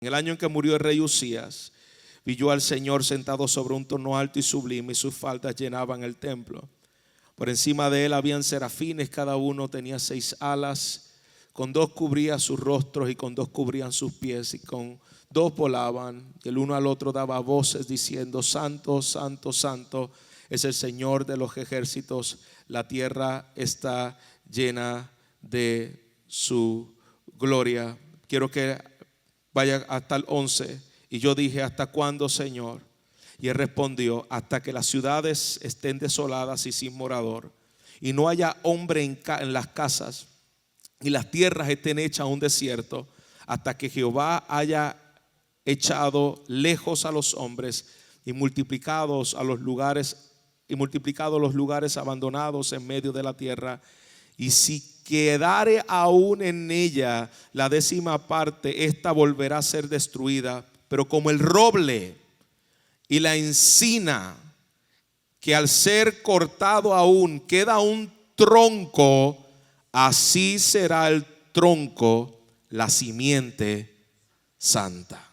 En el año en que murió el rey Usías, vi yo al Señor sentado sobre un trono alto y sublime, y sus faldas llenaban el templo. Por encima de él habían serafines, cada uno tenía 6 alas. Con 2 cubría sus rostros y con 2 cubrían sus pies, y con 2 volaban. Y el uno al otro daba voces diciendo: Santo, santo, santo es el Señor de los ejércitos. La tierra está llena de su gloria. Quiero que vaya hasta el 11. Y yo dije: ¿hasta cuándo, Señor? Y él respondió: hasta que las ciudades estén desoladas y sin morador, y no haya hombre en las casas, y las tierras estén hechas un desierto, hasta que Jehová haya echado lejos a los hombres y multiplicado los lugares abandonados en medio de la tierra. Y si quedare aún en ella la 10ª parte, esta volverá a ser destruida. Pero como el roble y la encina, que al ser cortado aún queda un tronco, así será el tronco, la simiente santa.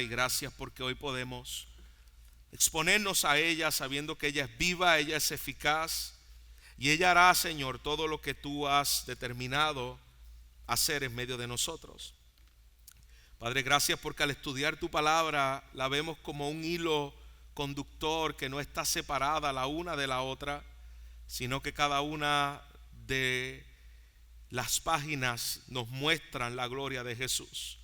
Y gracias porque hoy podemos exponernos a ella sabiendo que ella es viva, ella es eficaz, y ella hará, Señor, todo lo que tú has determinado hacer en medio de nosotros. Padre, gracias porque al estudiar tu palabra la vemos como un hilo conductor que no está separada la una de la otra, sino que cada una de las páginas nos muestran la gloria de Jesús.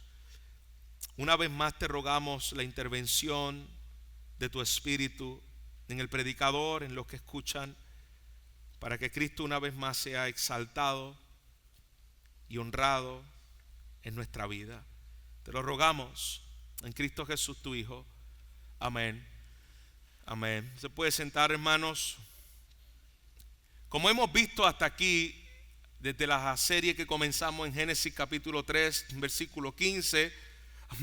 Una vez más te rogamos la intervención de tu Espíritu en el predicador, en los que escuchan, para que Cristo una vez más sea exaltado y honrado en nuestra vida. Te lo rogamos en Cristo Jesús, tu Hijo. Amén. Amén. Se puede sentar, hermanos. Como hemos visto hasta aquí, desde la serie que comenzamos en Génesis capítulo 3, versículo 15,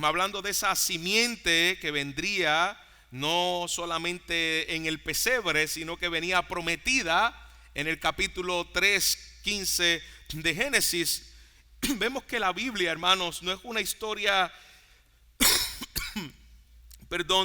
hablando de esa simiente que vendría no solamente en el pesebre, sino que venía prometida en el capítulo 3, 15 de Génesis. Vemos que la Biblia, hermanos, no es una historia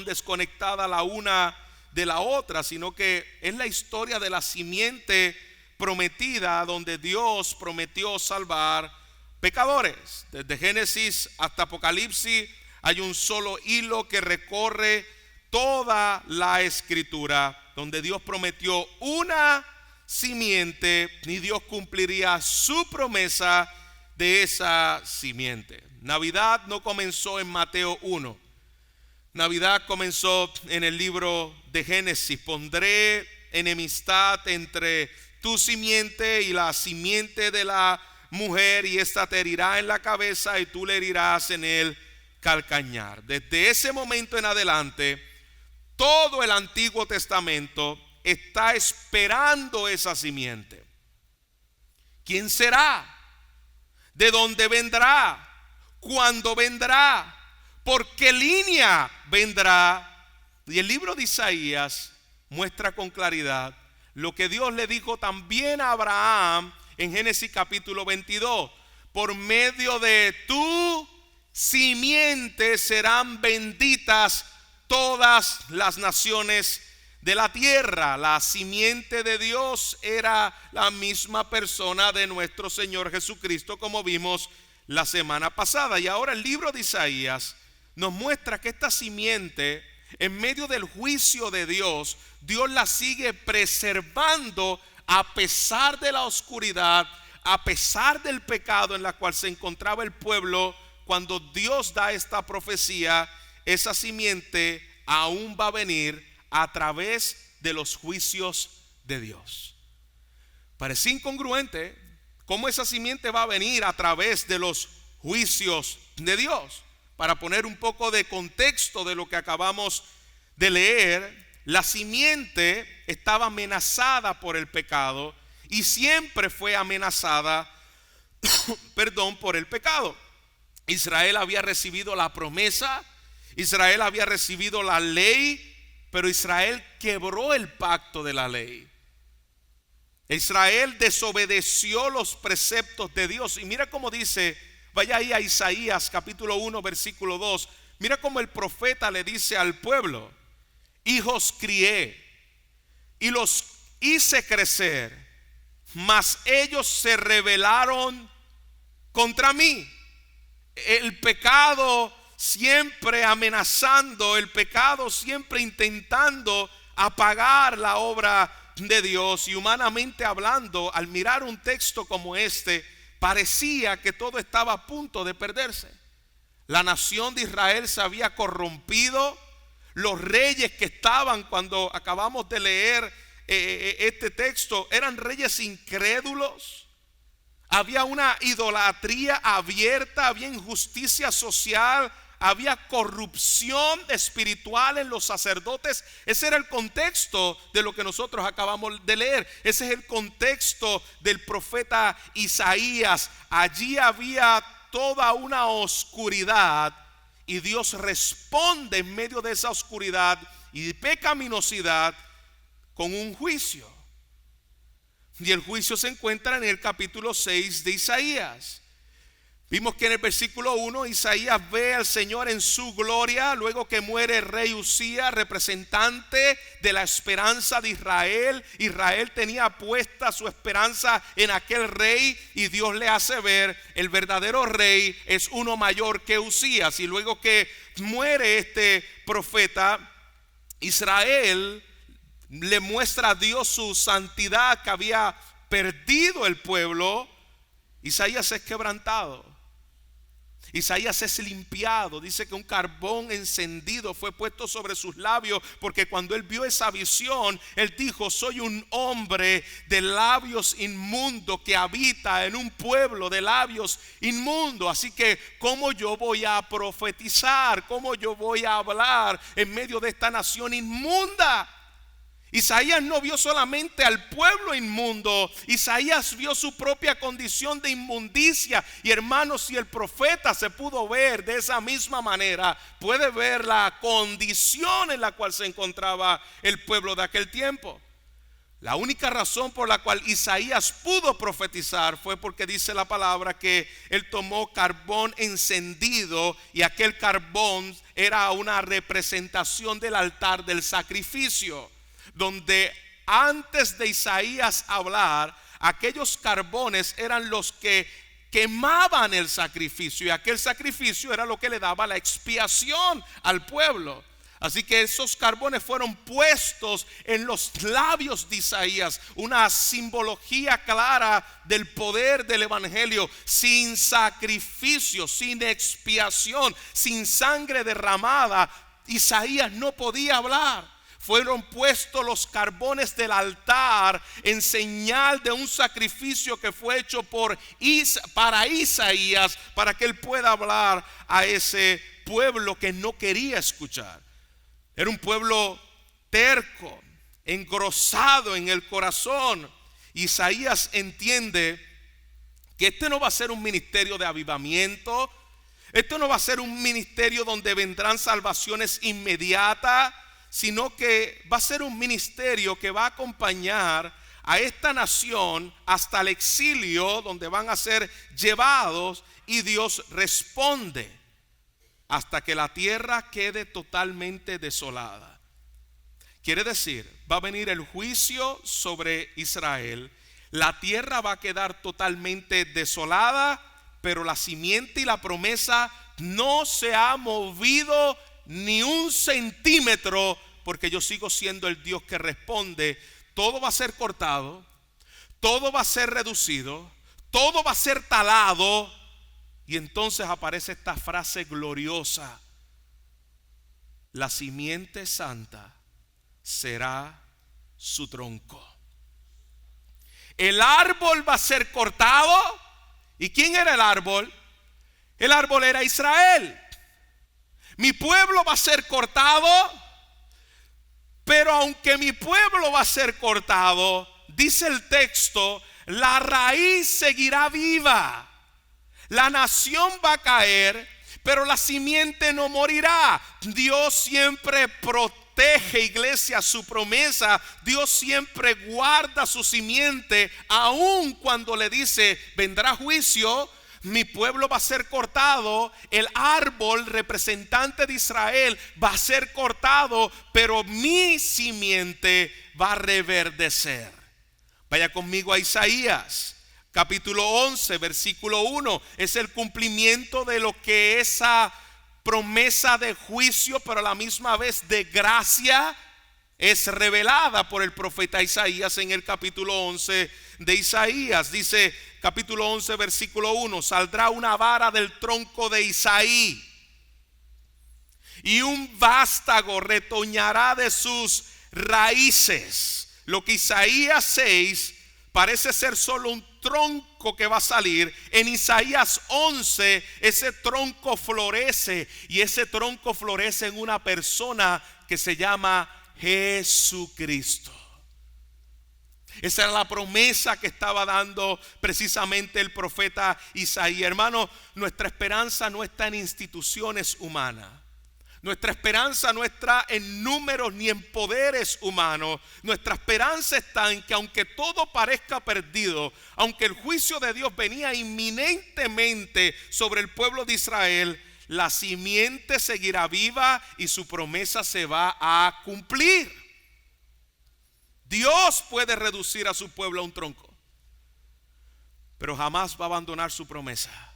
desconectada la una de la otra, sino que es la historia de la simiente prometida, donde Dios prometió salvar pecadores. Desde Génesis hasta Apocalipsis hay un solo hilo que recorre toda la escritura, donde Dios prometió una simiente y Dios cumpliría su promesa de esa simiente. Navidad no comenzó en Mateo 1. Navidad comenzó en el libro de Génesis. Pondré enemistad entre tu simiente y la simiente de la mujer, y esta te herirá en la cabeza y tú le herirás en el calcañar. Desde ese momento en adelante, todo el Antiguo Testamento está esperando esa simiente. ¿Quién será? ¿De dónde vendrá? ¿Cuándo vendrá? ¿Por qué línea vendrá? Y el libro de Isaías muestra con claridad lo que Dios le dijo también a Abraham en Génesis capítulo 22. Por medio de tu simiente serán benditas todas las naciones de la tierra. La simiente de Dios era la misma persona de nuestro Señor Jesucristo, como vimos la semana pasada. Y ahora el libro de Isaías nos muestra que esta simiente, en medio del juicio de Dios, Dios la sigue preservando a pesar de la oscuridad, a pesar del pecado en la cual se encontraba el pueblo. Cuando Dios da esta profecía, esa simiente aún va a venir a través de los juicios de Dios. Parece incongruente cómo esa simiente va a venir a través de los juicios de Dios. Para poner un poco de contexto de lo que acabamos de leer, la simiente estaba amenazada por el pecado y siempre fue amenazada por el pecado. Israel había recibido la promesa, Israel había recibido la ley, pero Israel quebró el pacto de la ley. Israel desobedeció los preceptos de Dios. Y mira cómo dice, vaya ahí a Isaías capítulo 1 versículo 2. Mira cómo el profeta le dice al pueblo: hijos crié y los hice crecer, mas ellos se rebelaron contra mí. El pecado siempre amenazando, el pecado siempre intentando apagar la obra de Dios. Y humanamente hablando, al mirar un texto como este, parecía que todo estaba a punto de perderse. La nación de Israel se había corrompido. Los reyes que estaban cuando acabamos de leer este texto eran reyes incrédulos. Había una idolatría abierta, había injusticia social, había corrupción espiritual en los sacerdotes. Ese era el contexto de lo que nosotros acabamos de leer. Ese es el contexto del profeta Isaías. Allí había toda una oscuridad y Dios responde en medio de esa oscuridad y pecaminosidad con un juicio. Y el juicio se encuentra en el capítulo 6 de Isaías. Vimos que en el versículo 1 Isaías ve al Señor en su gloria luego que muere el rey Usías, representante de la esperanza de Israel. Israel tenía puesta su esperanza en aquel rey y Dios le hace ver: el verdadero rey es uno mayor que Usías. Y luego que muere este profeta, Israel le muestra a Dios su santidad que había perdido el pueblo. Isaías es quebrantado. Isaías es limpiado. Dice que un carbón encendido fue puesto sobre sus labios, porque cuando él vio esa visión, él dijo: soy un hombre de labios inmundos que habita en un pueblo de labios inmundos. Así que ¿cómo yo voy a profetizar? ¿Cómo yo voy a hablar en medio de esta nación inmunda? Isaías no vio solamente al pueblo inmundo, Isaías vio su propia condición de inmundicia. Y hermanos, si el profeta se pudo ver de esa misma manera, puede ver la condición en la cual se encontraba el pueblo de aquel tiempo. La única razón por la cual Isaías pudo profetizar fue porque dice la palabra que él tomó carbón encendido, y aquel carbón era una representación del altar del sacrificio, donde antes de Isaías hablar, aquellos carbones eran los que quemaban el sacrificio, y aquel sacrificio era lo que le daba la expiación al pueblo. Así que esos carbones fueron puestos en los labios de Isaías, una simbología clara del poder del evangelio. Sin sacrificio, sin expiación, sin sangre derramada, Isaías no podía hablar. Fueron puestos los carbones del altar en señal de un sacrificio que fue hecho para Isaías, para que él pueda hablar a ese pueblo que no quería escuchar. Era un pueblo terco, engrosado en el corazón. Isaías entiende que este no va a ser un ministerio de avivamiento. Esto no va a ser un ministerio donde vendrán salvaciones inmediatas, sino que va a ser un ministerio que va a acompañar a esta nación hasta el exilio, donde van a ser llevados, y Dios responde hasta que la tierra quede totalmente desolada. Quiere decir, va a venir el juicio sobre Israel, la tierra va a quedar totalmente desolada, pero la simiente y la promesa no se ha movido ni un centímetro, porque yo sigo siendo el Dios que responde. Todo va a ser cortado, todo va a ser reducido, todo va a ser talado. Y entonces aparece esta frase gloriosa: la simiente santa será su tronco. El árbol va a ser cortado. ¿Y quién era el árbol? El árbol era Israel. Mi pueblo va a ser cortado, pero aunque mi pueblo va a ser cortado, dice el texto, la raíz seguirá viva. La nación va a caer, pero la simiente no morirá. Dios siempre protege protege, iglesia, su promesa. Dios siempre guarda su simiente, aun cuando le dice: vendrá juicio, mi pueblo va a ser cortado, el árbol representante de Israel va a ser cortado, pero mi simiente va a reverdecer. Vaya conmigo a Isaías capítulo 11 versículo 1. Es el cumplimiento de lo que esa promesa de juicio, pero a la misma vez de gracia, es revelada por el profeta Isaías en el capítulo 11 de Isaías. Dice capítulo 11 versículo 1: saldrá una vara del tronco de Isaí, y un vástago retoñará de sus raíces. Lo que Isaías 6 parece ser solo un tronco que va a salir, en Isaías 11 ese tronco florece, y ese tronco florece en una persona que se llama Jesucristo. Esa era la promesa que estaba dando precisamente el profeta Isaías. Hermano, nuestra esperanza no está en instituciones humanas. Nuestra esperanza no está en números ni en poderes humanos. Nuestra esperanza está en que, aunque todo parezca perdido, aunque el juicio de Dios venía inminentemente sobre el pueblo de Israel, la simiente seguirá viva y su promesa se va a cumplir. Dios puede reducir a su pueblo a un tronco, pero jamás va a abandonar su promesa.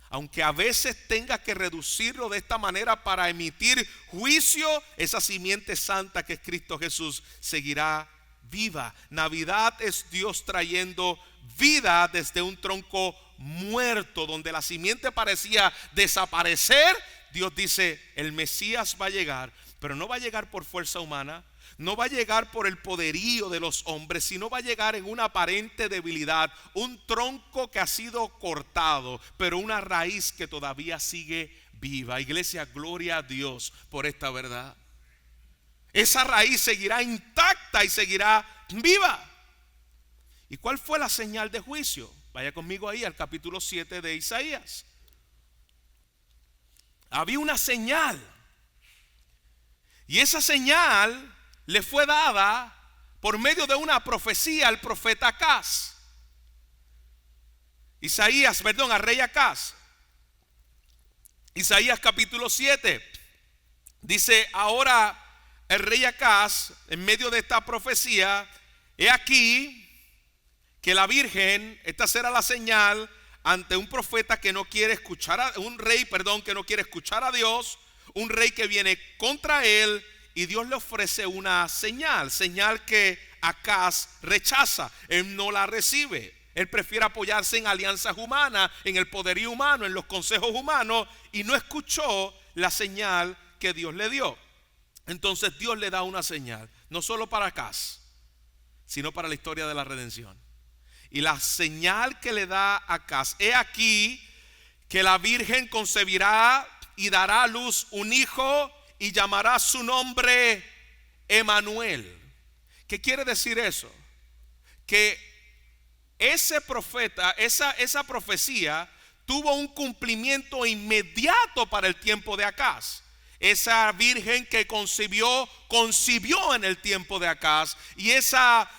Aunque a veces tenga que reducirlo de esta manera para emitir juicio, esa simiente santa que es Cristo Jesús seguirá viva. Navidad es Dios trayendo vida desde un tronco muerto, donde la simiente parecía desaparecer. Dios dice: el Mesías va a llegar, pero no va a llegar por fuerza humana, no va a llegar por el poderío de los hombres, sino va a llegar en una aparente debilidad. Un tronco que ha sido cortado, pero una raíz que todavía sigue viva. Iglesia, gloria a Dios por esta verdad. Esa raíz seguirá intacta y seguirá viva. ¿Y cuál fue la señal de juicio? Vaya conmigo ahí al capítulo 7 de Isaías. Había una señal, y esa señal le fue dada por medio de una profecía al profeta Acaz. Al rey Acaz. Isaías capítulo 7 dice: ahora el rey Acaz, en medio de esta profecía, he aquí que la virgen, esta será la señal ante un profeta que no quiere escuchar a un rey, que no quiere escuchar a Dios, un rey que viene contra él. Y Dios le ofrece una señal que Acaz rechaza. Él no la recibe. Él prefiere apoyarse en alianzas humanas, en el poderío humano, en los consejos humanos, y no escuchó la señal que Dios le dio. Entonces Dios le da una señal, no solo para Acaz, sino para la historia de la redención. Y la señal que le da a Acaz: he aquí que la virgen concebirá y dará a luz un hijo, y llamará su nombre Emanuel. ¿Qué quiere decir eso? Que ese profeta, esa profecía tuvo un cumplimiento inmediato para el tiempo de Acaz. Esa virgen que concibió en el tiempo de Acaz. Y esa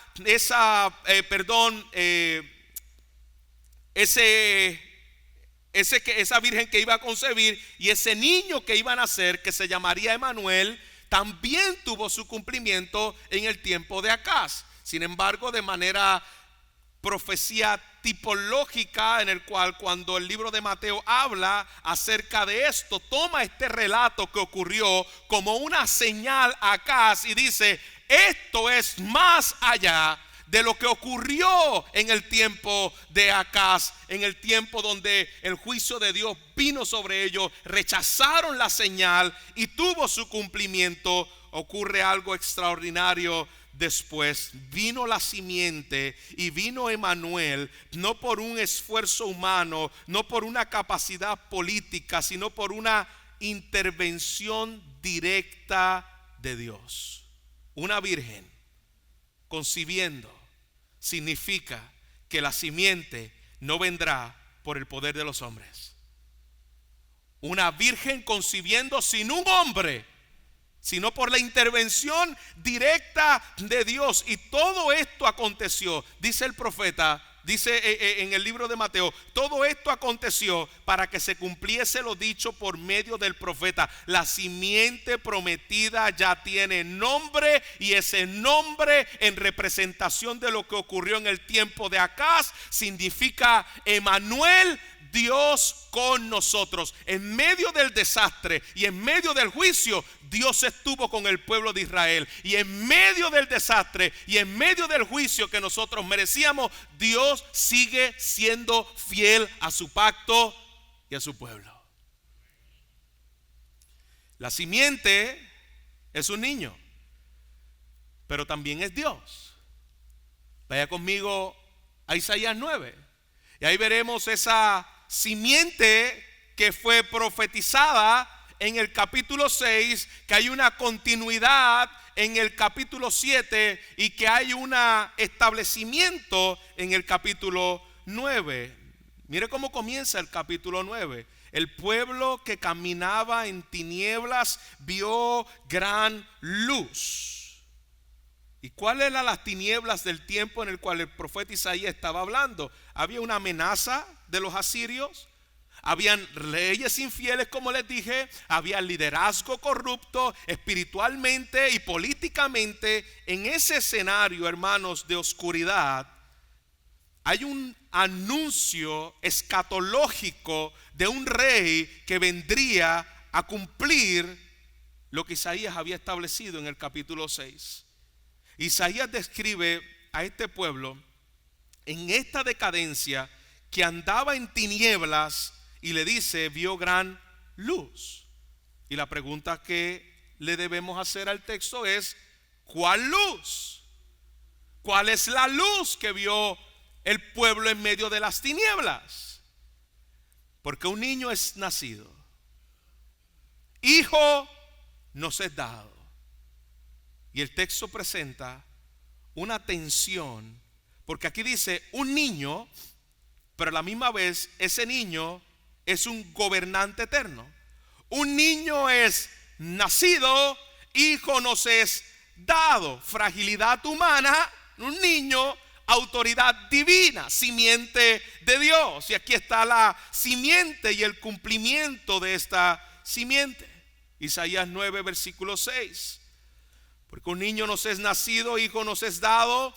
virgen que iba a concebir y ese niño que iba a nacer, que se llamaría Emanuel, también tuvo su cumplimiento en el tiempo de Acaz. Sin embargo, de manera profecía tipológica, en el cual, cuando el libro de Mateo habla acerca de esto, toma este relato que ocurrió como una señal a Acaz y dice: esto es más allá de lo que ocurrió en el tiempo de Acaz, en el tiempo donde el juicio de Dios vino sobre ellos, rechazaron la señal y tuvo su cumplimiento. Ocurre algo extraordinario después. Vino la simiente y vino Emanuel, no por un esfuerzo humano, no por una capacidad política, sino por una intervención directa de Dios. Una virgen concibiendo significa que la simiente no vendrá por el poder de los hombres. Una virgen concibiendo sin un hombre sino por la intervención directa de Dios. Y todo esto aconteció, dice el profeta, dice en el libro de Mateo, todo esto aconteció para que se cumpliese lo dicho por medio del profeta. La simiente prometida ya tiene nombre, y ese nombre, en representación de lo que ocurrió en el tiempo de Acaz, significa Emanuel, Dios con nosotros. En medio del desastre y en medio del juicio, Dios estuvo con el pueblo de Israel. Y en medio del desastre y en medio del juicio que nosotros merecíamos, Dios sigue siendo fiel a su pacto y a su pueblo. La simiente es un niño, pero también es Dios. Vaya conmigo a Isaías 9. Y ahí veremos esa simiente que fue profetizada en el capítulo 6, que hay una continuidad en el capítulo 7 y que hay un establecimiento en el capítulo 9. Mire cómo comienza el capítulo 9. El pueblo que caminaba en tinieblas vio gran luz. ¿Y cuáles eran las tinieblas del tiempo en el cual el profeta Isaías estaba hablando? Había una amenaza de los asirios, habían reyes infieles, como les dije, había liderazgo corrupto espiritualmente y políticamente. En ese escenario, hermanos, de oscuridad, hay un anuncio escatológico de un rey que vendría a cumplir lo que Isaías había establecido en el capítulo 6. Isaías describe a este pueblo en esta decadencia, que andaba en tinieblas, y le dice, vio gran luz. Y la pregunta que le debemos hacer al texto es, ¿cuál luz? ¿Cuál es la luz que vio el pueblo en medio de las tinieblas? Porque un niño es nacido, hijo nos es dado. Y el texto presenta una tensión, porque aquí dice un niño, pero a la misma vez ese niño es un gobernante eterno. Un niño es nacido, hijo nos es dado. Fragilidad humana, un niño, autoridad divina, simiente de Dios. Y aquí está la simiente y el cumplimiento de esta simiente. Isaías 9, versículo 6. Porque un niño nos es nacido, hijo nos es dado,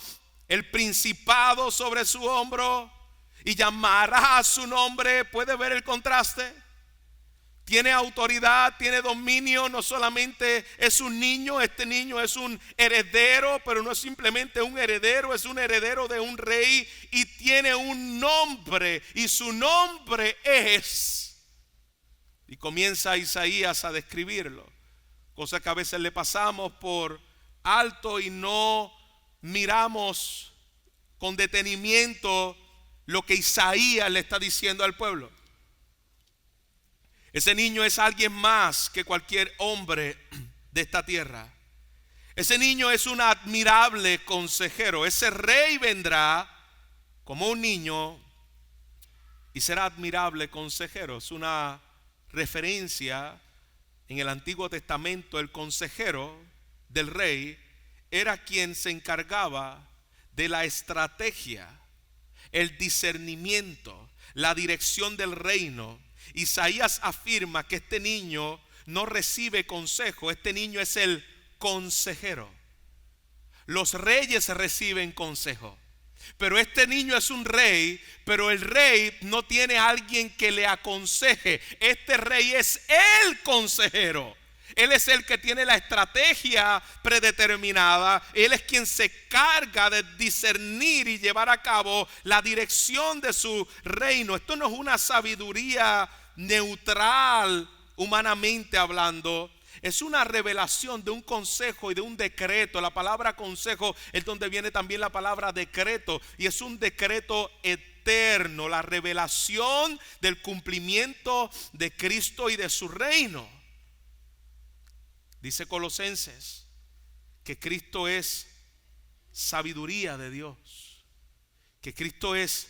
el principado sobre su hombro, y llamará a su nombre. ¿Puede ver el contraste? Tiene autoridad, tiene dominio. No solamente es un niño, este niño es un heredero, pero no es simplemente un heredero, es un heredero de un rey, y tiene un nombre, y su nombre es. Y comienza Isaías a describirlo, cosa que a veces le pasamos por alto y no miramos con detenimiento lo que Isaías le está diciendo al pueblo. Ese niño es alguien más que cualquier hombre de esta tierra. Ese niño es un admirable consejero. Ese rey vendrá como un niño y será admirable consejero. Es una referencia en el Antiguo Testamento. El consejero del rey era quien se encargaba de la estrategia, el discernimiento, la dirección del reino. Isaías afirma que este niño no recibe consejo, este niño es el consejero. Los reyes reciben consejo, pero este niño es un rey, pero el rey no tiene a alguien que le aconseje. Este rey es el consejero. Él es el que tiene la estrategia predeterminada. Él es quien se carga de discernir y llevar a cabo la dirección de su reino. Esto no es una sabiduría neutral, humanamente hablando. Es una revelación de un consejo y de un decreto. La palabra consejo es donde viene también la palabra decreto, y es un decreto eterno, la revelación del cumplimiento de Cristo y de su reino. Dice Colosenses que Cristo es sabiduría de Dios, que Cristo es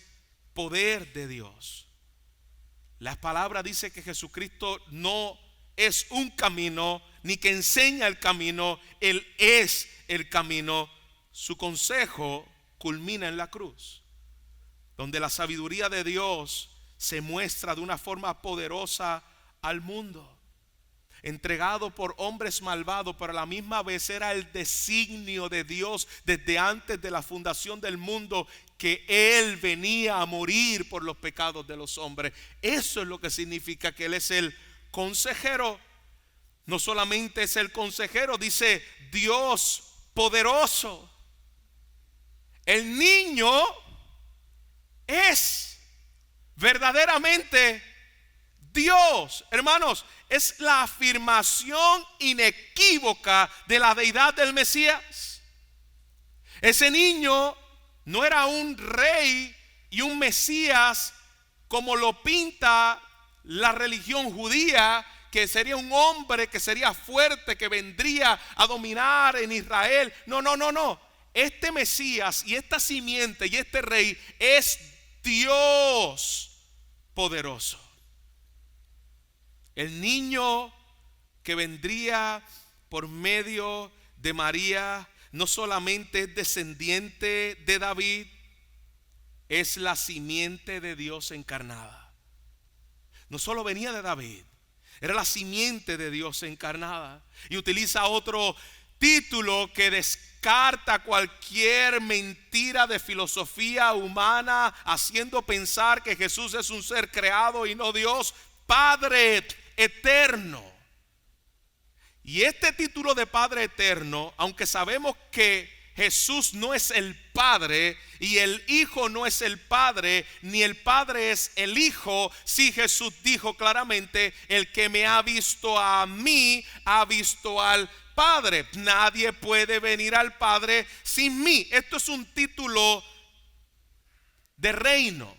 poder de Dios. La palabra dice que Jesucristo no es un camino, ni que enseña el camino, Él es el camino. Su consejo culmina en la cruz, donde la sabiduría de Dios se muestra de una forma poderosa al mundo. Entregado por hombres malvados, pero a la misma vez era el designio de Dios desde antes de la fundación del mundo, que Él venía a morir por los pecados de los hombres. Eso es lo que significa que Él es el consejero. No solamente es el consejero, dice Dios poderoso. El niño es verdaderamente Dios. Hermanos, es la afirmación inequívoca de la deidad del Mesías. Ese niño no era un rey y un Mesías como lo pinta la religión judía, que sería un hombre que sería fuerte, que vendría a dominar en Israel. No. Este Mesías y esta simiente y este rey es Dios poderoso. El niño que vendría por medio de María no solamente es descendiente de David, es la simiente de Dios encarnada. No solo venía de David, era la simiente de Dios encarnada. Y utiliza otro título que descarta cualquier mentira de filosofía humana, haciendo pensar que Jesús es un ser creado y no Dios. Padre eterno. Y este título de Padre eterno, aunque sabemos que Jesús no es el Padre y el Hijo no es el Padre, ni el Padre es el Hijo, sí, Jesús dijo claramente: el que me ha visto a mí ha visto al Padre. Nadie puede venir al Padre sin mí. Esto es un título de reino.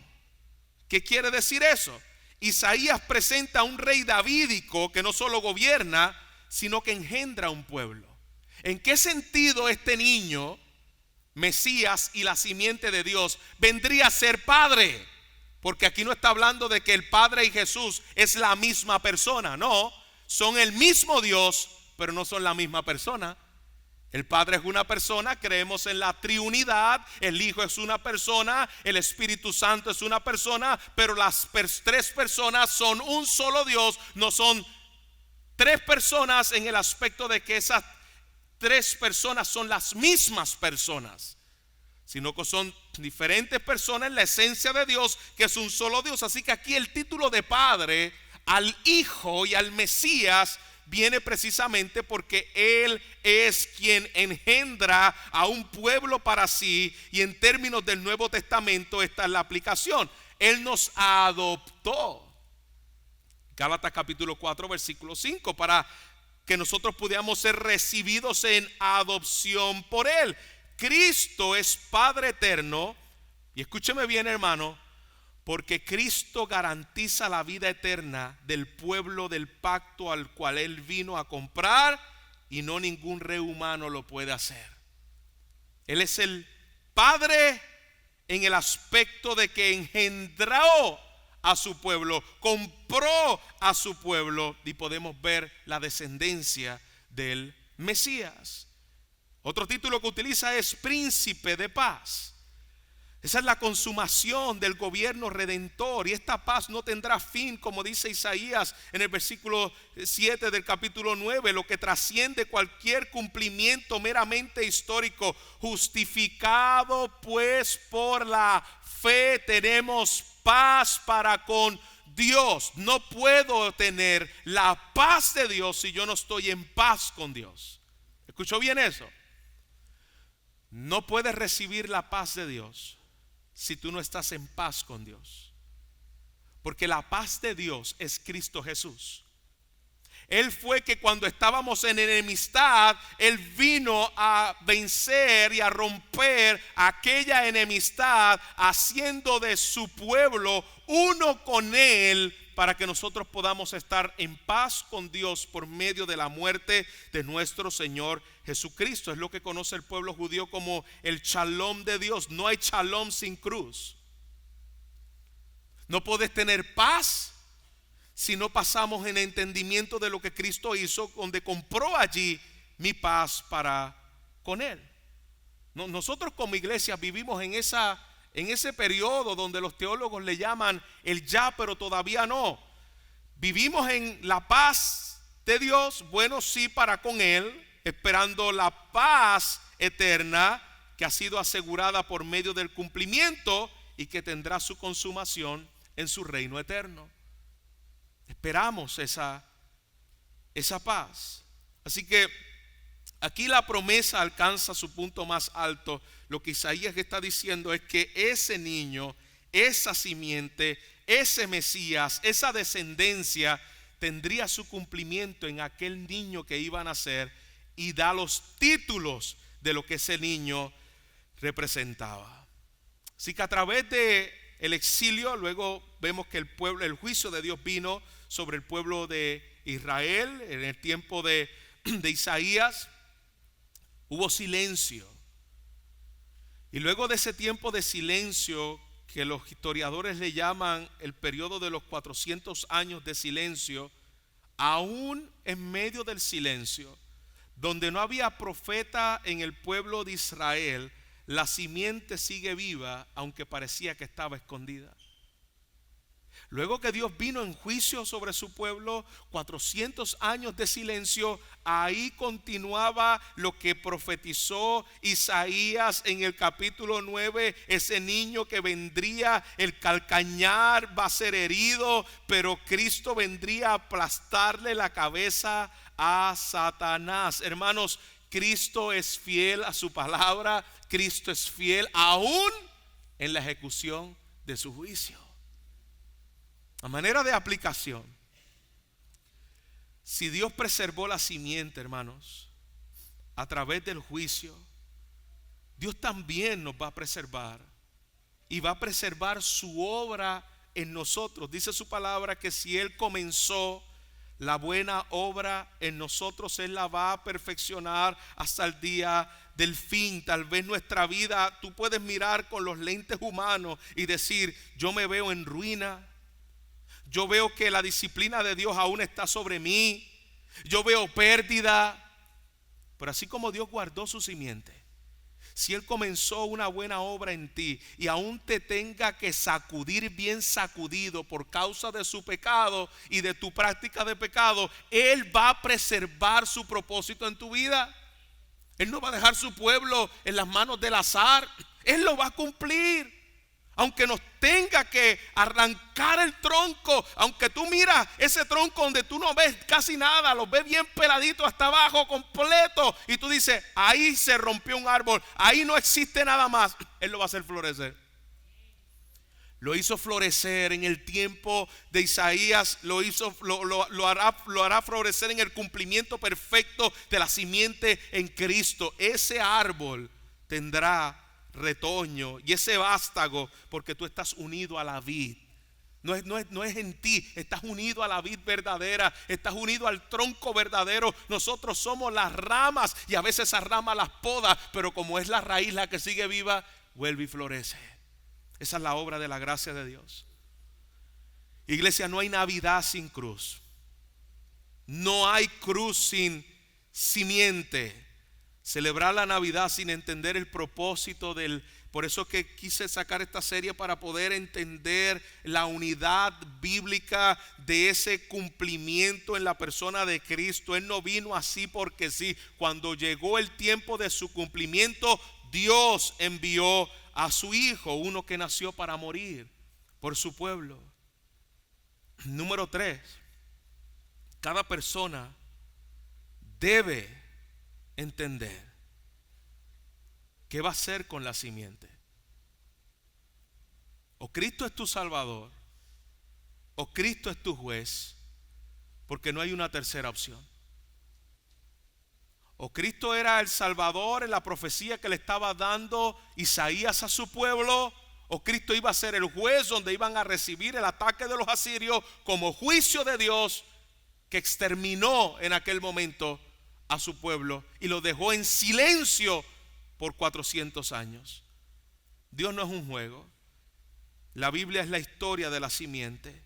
¿Qué quiere decir eso? Isaías presenta a un rey davídico que no solo gobierna, sino que engendra un pueblo. ¿En qué sentido este niño, Mesías y la simiente de Dios, vendría a ser padre? Porque aquí no está hablando de que el Padre y Jesús es la misma persona. No, son el mismo Dios, pero no son la misma persona. El Padre es una persona, creemos en la triunidad. El Hijo es una persona, el Espíritu Santo es una persona, pero las tres personas son un solo Dios. No son tres personas en el aspecto de que esas tres personas son las mismas personas, sino que son diferentes personas en la esencia de Dios, que es un solo Dios. Así que aquí el título de Padre al Hijo y al Mesías viene precisamente porque Él es quien engendra a un pueblo para sí. Y en términos del Nuevo Testamento, esta es la aplicación: Él nos adoptó. Gálatas capítulo 4 versículo 5, para que nosotros pudiéramos ser recibidos en adopción por Él. Cristo es Padre eterno. Y escúcheme bien, hermano, porque Cristo garantiza la vida eterna del pueblo del pacto al cual Él vino a comprar, y no ningún rey humano lo puede hacer. Él es el Padre en el aspecto de que engendró a su pueblo, compró a su pueblo, y podemos ver la descendencia del Mesías. Otro título que utiliza es Príncipe de Paz. Esa es la consumación del gobierno redentor, y esta paz no tendrá fin, como dice Isaías en el versículo 7 del capítulo 9, lo que trasciende cualquier cumplimiento meramente histórico. Justificado pues por la fe tenemos paz para con Dios. No puedo tener la paz de Dios si yo no estoy en paz con Dios. ¿Escuchó bien eso? No puedes recibir la paz de Dios si tú no estás en paz con Dios, porque la paz de Dios es Cristo Jesús. Él fue que cuando estábamos en enemistad, Él vino a vencer y a romper aquella enemistad, haciendo de su pueblo uno con Él, para que nosotros podamos estar en paz con Dios por medio de la muerte de nuestro Señor Jesucristo. Es lo que conoce el pueblo judío como el shalom de Dios. No hay shalom sin cruz. No puedes tener paz si no pasamos en entendimiento de lo que Cristo hizo, donde compró allí mi paz para con Él. Nosotros como iglesia vivimos en ese periodo donde los teólogos le llaman el ya, pero todavía no. Vivimos en la paz de Dios, bueno, sí, para con Él, esperando la paz eterna que ha sido asegurada por medio del cumplimiento y que tendrá su consumación en su reino eterno. Esperamos esa paz. Así que aquí la promesa alcanza su punto más alto. Lo que Isaías está diciendo es que ese niño, esa simiente, ese Mesías, esa descendencia tendría su cumplimiento en aquel niño que iba a nacer, y da los títulos de lo que ese niño representaba. Así que a través de el exilio, luego vemos que el juicio de Dios vino sobre el pueblo de Israel. En el tiempo de Isaías hubo silencio, y luego de ese tiempo de silencio, que los historiadores le llaman el periodo de los 400 años de silencio, aún en medio del silencio, donde no había profeta en el pueblo de Israel, la simiente sigue viva, aunque parecía que estaba escondida. Luego que Dios vino en juicio sobre su pueblo, 400 años de silencio, ahí continuaba lo que profetizó Isaías en el capítulo 9, ese niño que vendría, el calcañar va a ser herido, pero Cristo vendría a aplastarle la cabeza a Satanás. Hermanos, Cristo es fiel a su palabra, Cristo es fiel aún en la ejecución de su juicio. A manera de aplicación, si Dios preservó la simiente, hermanos, a través del juicio, Dios también nos va a preservar, y va a preservar su obra en nosotros. Dice su palabra que si Él comenzó la buena obra en nosotros, Él la va a perfeccionar hasta el día del fin. Tal vez nuestra vida, tú puedes mirar con los lentes humanos y decir: yo me veo en ruina, yo veo que la disciplina de Dios aún está sobre mí, yo veo pérdida. Pero así como Dios guardó su simiente, si Él comenzó una buena obra en ti y aún te tenga que sacudir bien sacudido por causa de su pecado y de tu práctica de pecado, Él va a preservar su propósito en tu vida. Él no va a dejar su pueblo en las manos del azar. Él lo va a cumplir. Aunque nos tenga que arrancar el tronco, aunque tú miras ese tronco donde tú no ves casi nada, lo ves bien peladito hasta abajo completo, y tú dices: ahí se rompió un árbol, ahí no existe nada más. Él lo va a hacer florecer. Lo hizo florecer en el tiempo de Isaías, lo hará florecer en el cumplimiento perfecto de la simiente en Cristo. Ese árbol tendrá retoño y ese vástago, porque tú estás unido a la vid. No es en ti, estás unido a la vid verdadera, estás unido al tronco verdadero. Nosotros somos las ramas, y a veces esas ramas las poda, pero como es la raíz la que sigue viva, vuelve y florece. Esa es la obra de la gracia de Dios. Iglesia, no hay Navidad sin cruz, no hay cruz sin simiente. Celebrar la Navidad sin entender el propósito por eso que quise sacar esta serie, para poder entender la unidad bíblica de ese cumplimiento en la persona de Cristo. Él no vino así porque sí. Cuando llegó el tiempo de su cumplimiento, Dios envió a su Hijo, uno que nació para morir por su pueblo. Número 3, cada persona debe entender qué va a hacer con la simiente. O Cristo es tu Salvador, o Cristo es tu juez, porque no hay una tercera opción. O Cristo era el Salvador en la profecía que le estaba dando Isaías a su pueblo, o Cristo iba a ser el juez donde iban a recibir el ataque de los asirios como juicio de Dios, que exterminó en aquel momento a su pueblo y lo dejó en silencio por 400 años. Dios no es un juego. La Biblia es la historia de la simiente.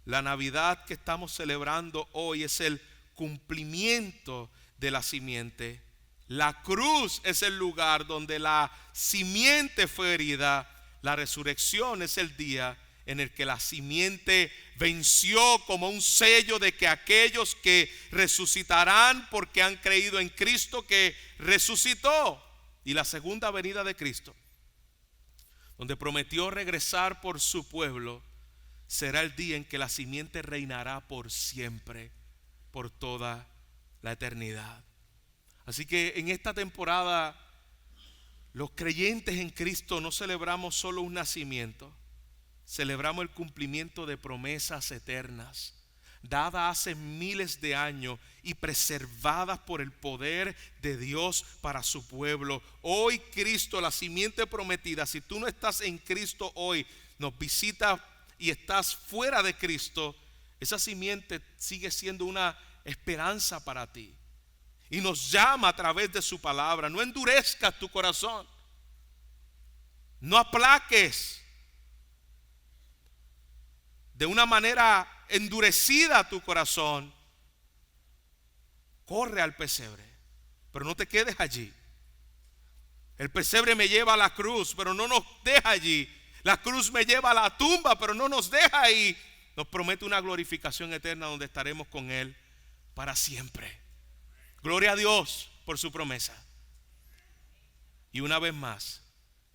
La Navidad que estamos celebrando hoy es el cumplimiento de la simiente. La cruz es el lugar donde la simiente fue herida. La resurrección es el día en el que la simiente venció, como un sello de que aquellos que resucitarán porque han creído en Cristo que resucitó. Y la segunda venida de Cristo, donde prometió regresar por su pueblo, será el día en que la simiente reinará por siempre, por toda la eternidad. Así que en esta temporada, los creyentes en Cristo no celebramos solo un nacimiento, celebramos el cumplimiento de promesas eternas, dadas hace miles de años y preservadas por el poder de Dios para su pueblo. Hoy Cristo, la simiente prometida, si tú no estás en Cristo hoy, nos visita y estás fuera de Cristo, esa simiente sigue siendo una esperanza para ti. Y nos llama a través de su palabra. No endurezcas tu corazón. No aplaques de una manera endurecida tu corazón. Corre al pesebre, pero no te quedes allí. El pesebre me lleva a la cruz, pero no nos deja allí. La cruz me lleva a la tumba, pero no nos deja ahí. Nos promete una glorificación eterna donde estaremos con Él para siempre. Gloria a Dios por su promesa. Y una vez más,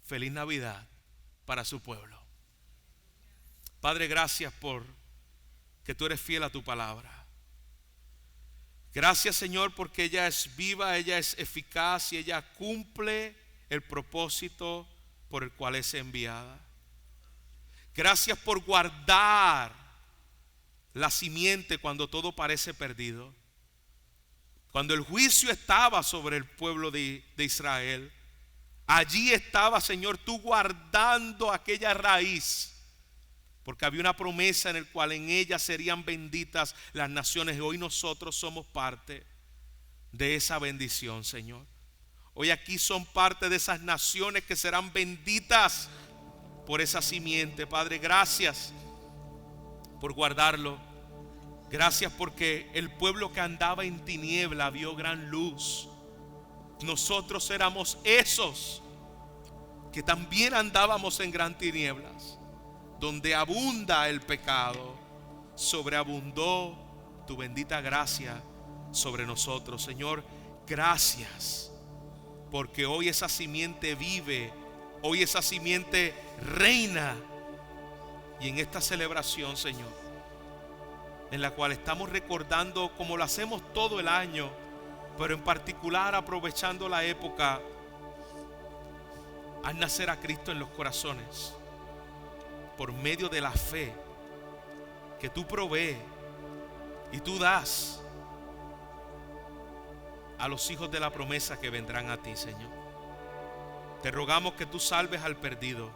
feliz Navidad para su pueblo. Padre, gracias por que tú eres fiel a tu palabra. Gracias, Señor, porque ella es viva, ella es eficaz y ella cumple el propósito por el cual es enviada. Gracias por guardar la simiente cuando todo parece perdido. Cuando el juicio estaba sobre el pueblo de Israel, allí estaba, Señor, tú guardando aquella raíz. Porque había una promesa en el cual en ella serían benditas las naciones. Y hoy nosotros somos parte de esa bendición, Señor. Hoy aquí son parte de esas naciones que serán benditas por esa simiente. Padre, gracias por guardarlo. Gracias porque el pueblo que andaba en tiniebla vio gran luz. Nosotros éramos esos que también andábamos en gran tinieblas. Donde abunda el pecado, sobreabundó tu bendita gracia sobre nosotros. Señor, gracias, porque hoy esa simiente vive, hoy esa simiente reina. Y en esta celebración, Señor, en la cual estamos recordando, como lo hacemos todo el año, pero en particular aprovechando la época, haz nacer a Cristo en los corazones. Por medio de la fe que tú provees y tú das a los hijos de la promesa que vendrán a ti, Señor. Te rogamos que tú salves al perdido,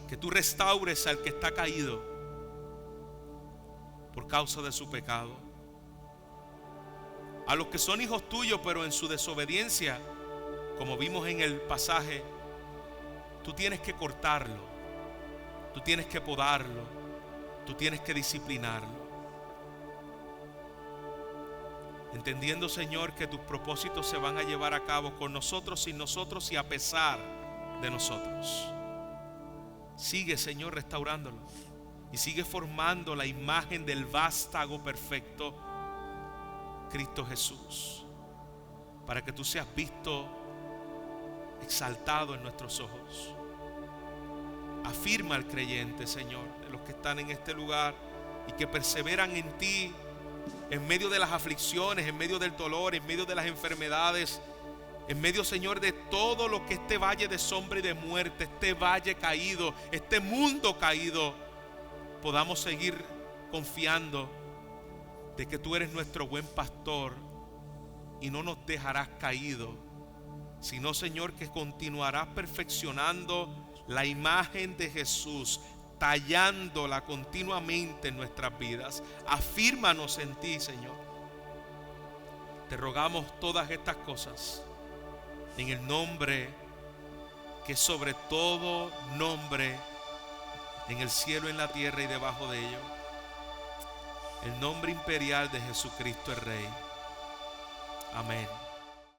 que tú restaures al que está caído por causa de su pecado. A los que son hijos tuyos pero en su desobediencia, como vimos en el pasaje, tú tienes que cortarlo. Tú tienes que podarlo, tú tienes que disciplinarlo. Entendiendo, Señor, que tus propósitos se van a llevar a cabo con nosotros, sin nosotros y a pesar de nosotros. Sigue, Señor, restaurándolo y sigue formando la imagen del vástago perfecto, Cristo Jesús, para que tú seas visto, exaltado en nuestros ojos. Afirma al creyente, Señor, de los que están en este lugar y que perseveran en ti en medio de las aflicciones, en medio del dolor, en medio de las enfermedades, en medio, Señor, de todo lo que este valle de sombra y de muerte, este valle caído, este mundo caído, podamos seguir confiando de que tú eres nuestro buen pastor y no nos dejarás caídos, sino, Señor, que continuarás perfeccionando la imagen de Jesús, tallándola continuamente en nuestras vidas. Afírmanos en ti, Señor. Te rogamos todas estas cosas en el nombre que sobre todo nombre, en el cielo, en la tierra y debajo de ello. El nombre imperial de Jesucristo el Rey. Amén.